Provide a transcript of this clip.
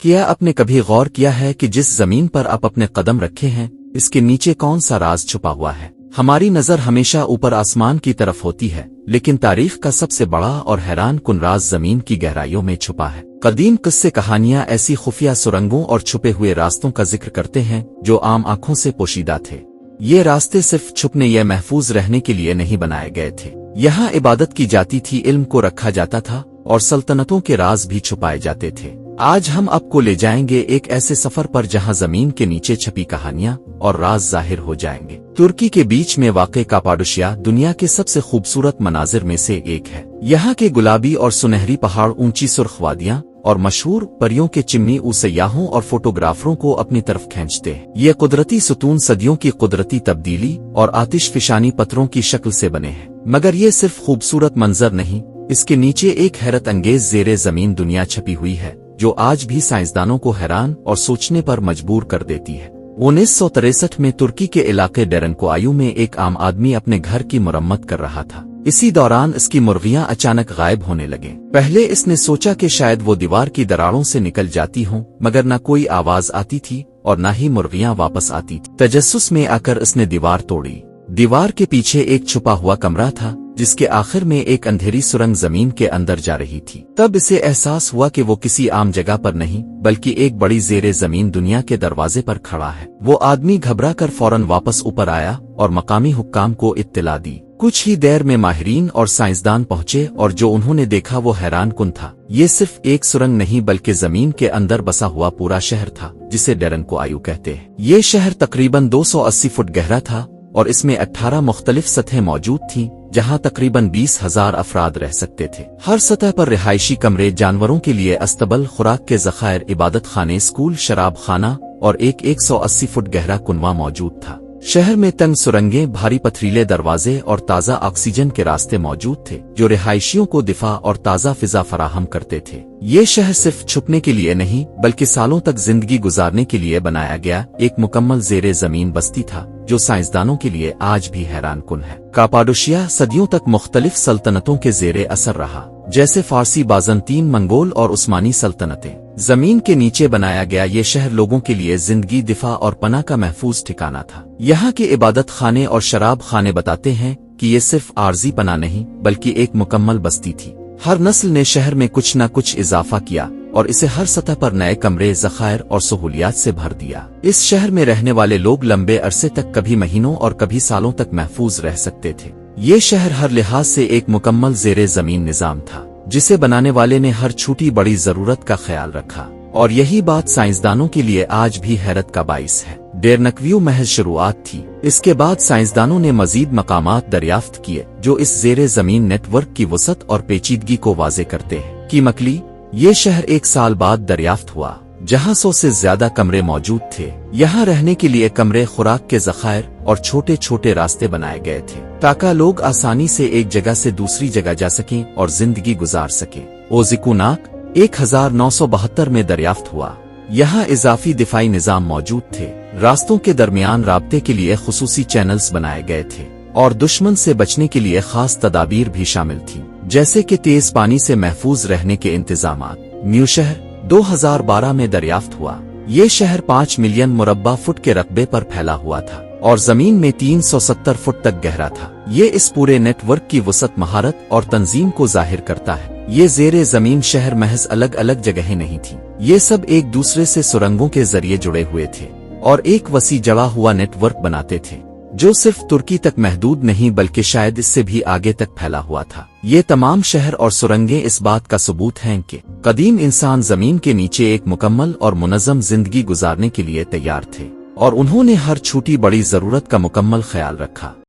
کیا آپ نے کبھی غور کیا ہے کہ جس زمین پر آپ اپنے قدم رکھے ہیں اس کے نیچے کون سا راز چھپا ہوا ہے؟ ہماری نظر ہمیشہ اوپر آسمان کی طرف ہوتی ہے، لیکن تاریخ کا سب سے بڑا اور حیران کن راز زمین کی گہرائیوں میں چھپا ہے۔ قدیم قصے کہانیاں ایسی خفیہ سرنگوں اور چھپے ہوئے راستوں کا ذکر کرتے ہیں جو عام آنکھوں سے پوشیدہ تھے۔ یہ راستے صرف چھپنے یا محفوظ رہنے کے لیے نہیں بنائے گئے تھے۔ یہاں عبادت کی جاتی تھی، علم کو رکھا جاتا تھا اور سلطنتوں کے راز بھی چھپائے جاتے تھے۔ آج ہم آپ کو لے جائیں گے ایک ایسے سفر پر جہاں زمین کے نیچے چھپی کہانیاں اور راز ظاہر ہو جائیں گے۔ ترکی کے بیچ میں واقع کاپاڈوشیا دنیا کے سب سے خوبصورت مناظر میں سے ایک ہے۔ یہاں کے گلابی اور سنہری پہاڑ، اونچی سرخ وادیاں اور مشہور پریوں کے چمنی سیاحوں اور فوٹوگرافروں کو اپنی طرف کھینچتے ہیں۔ یہ قدرتی ستون صدیوں کی قدرتی تبدیلی اور آتش فشانی پتھروں کی شکل سے بنے ہیں، مگر یہ صرف خوبصورت منظر نہیں، اس کے نیچے ایک حیرت انگیز زیر زمین دنیا چھپی ہوئی ہے جو آج بھی سائنسدانوں کو حیران اور سوچنے پر مجبور کر دیتی ہے۔ 1963 میں ترکی کے علاقے ڈیرنکوایو میں ایک عام آدمی اپنے گھر کی مرمت کر رہا تھا۔ اسی دوران اس کی مرغیاں اچانک غائب ہونے لگیں۔ پہلے اس نے سوچا کہ شاید وہ دیوار کی دراڑوں سے نکل جاتی ہوں، مگر نہ کوئی آواز آتی تھی اور نہ ہی مرغیاں واپس آتی تھی۔ تجسس میں آ کر اس نے دیوار توڑی۔ دیوار کے پیچھے ایک چھپا ہوا کمرہ تھا جس کے آخر میں ایک اندھیری سرنگ زمین کے اندر جا رہی تھی۔ تب اسے احساس ہوا کہ وہ کسی عام جگہ پر نہیں بلکہ ایک بڑی زیر زمین دنیا کے دروازے پر کھڑا ہے۔ وہ آدمی گھبرا کر فوراً واپس اوپر آیا اور مقامی حکام کو اطلاع دی۔ کچھ ہی دیر میں ماہرین اور سائنسدان پہنچے اور جو انہوں نے دیکھا وہ حیران کن تھا۔ یہ صرف ایک سرنگ نہیں بلکہ زمین کے اندر بسا ہوا پورا شہر تھا جسے ڈیرنکوایو کہتے ہیں۔ یہ شہر تقریباً 280 فٹ گہرا تھا اور اس میں 18 مختلف سطحیں موجود تھیں جہاں تقریباً 20,000 افراد رہ سکتے تھے۔ ہر سطح پر رہائشی کمرے، جانوروں کے لیے استبل، خوراک کے ذخائر، عبادت خانے، اسکول، شراب خانہ اور ایک 180 فٹ گہرا کنواں موجود تھا۔ شہر میں تنگ سرنگیں، بھاری پتھریلے دروازے اور تازہ آکسیجن کے راستے موجود تھے جو رہائشیوں کو دفاع اور تازہ فضا فراہم کرتے تھے۔ یہ شہر صرف چھپنے کے لیے نہیں بلکہ سالوں تک زندگی گزارنے کے لیے بنایا گیا ایک مکمل زیر زمین بستی تھا جو سائنسدانوں کے لیے آج بھی حیران کن ہے۔ کاپاڈوشیا صدیوں تک مختلف سلطنتوں کے زیر اثر رہا، جیسے فارسی، بازنطین، منگول اور عثمانی سلطنتیں۔ زمین کے نیچے بنایا گیا یہ شہر لوگوں کے لیے زندگی، دفاع اور پناہ کا محفوظ ٹھکانہ تھا۔ یہاں کے عبادت خانے اور شراب خانے بتاتے ہیں کہ یہ صرف عارضی پناہ نہیں بلکہ ایک مکمل بستی تھی۔ ہر نسل نے شہر میں کچھ نہ کچھ اضافہ کیا اور اسے ہر سطح پر نئے کمرے، ذخائر اور سہولیات سے بھر دیا۔ اس شہر میں رہنے والے لوگ لمبے عرصے تک، کبھی مہینوں اور کبھی سالوں تک محفوظ رہ سکتے تھے۔ یہ شہر ہر لحاظ سے ایک مکمل زیر زمین نظام تھا جسے بنانے والے نے ہر چھوٹی بڑی ضرورت کا خیال رکھا، اور یہی بات سائنسدانوں کے لیے آج بھی حیرت کا باعث ہے۔ ڈیرنکوایو محض شروعات تھی۔ اس کے بعد سائنسدانوں نے مزید مقامات دریافت کیے جو اس زیر زمین نیٹ ورک کی وسعت اور پیچیدگی کو واضح کرتے ہیں۔ کی مکلی، یہ شہر 1 سال بعد دریافت ہوا جہاں 100 سے زیادہ کمرے موجود تھے۔ یہاں رہنے کے لیے کمرے، خوراک کے ذخائر اور چھوٹے چھوٹے راستے بنائے گئے تھے تاکہ لوگ آسانی سے ایک جگہ سے دوسری جگہ جا سکیں اور زندگی گزار سکیں۔ اوزیکوناک 1972 میں دریافت ہوا۔ یہاں اضافی دفاعی نظام موجود تھے، راستوں کے درمیان رابطے کے لیے خصوصی چینلز بنائے گئے تھے اور دشمن سے بچنے کے لیے خاص تدابیر بھی شامل تھیں، جیسے کہ تیز پانی سے محفوظ رہنے کے انتظامات۔ نیو شہر 2012 میں دریافت ہوا۔ یہ شہر 5 ملین مربع فٹ کے رقبے پر پھیلا ہوا تھا اور زمین میں 370 فٹ تک گہرا تھا۔ یہ اس پورے نیٹ ورک کی وسعت، مہارت اور تنظیم کو ظاہر کرتا ہے۔ یہ زیر زمین شہر محض الگ الگ جگہیں نہیں تھیں، یہ سب ایک دوسرے سے سرنگوں کے ذریعے جڑے ہوئے تھے اور ایک وسیع جڑا ہوا نیٹ ورک بناتے تھے جو صرف ترکی تک محدود نہیں بلکہ شاید اس سے بھی آگے تک پھیلا ہوا تھا۔ یہ تمام شہر اور سرنگیں اس بات کا ثبوت ہیں کہ قدیم انسان زمین کے نیچے ایک مکمل اور منظم زندگی گزارنے کے لیے تیار تھے، اور انہوں نے ہر چھوٹی بڑی ضرورت کا مکمل خیال رکھا۔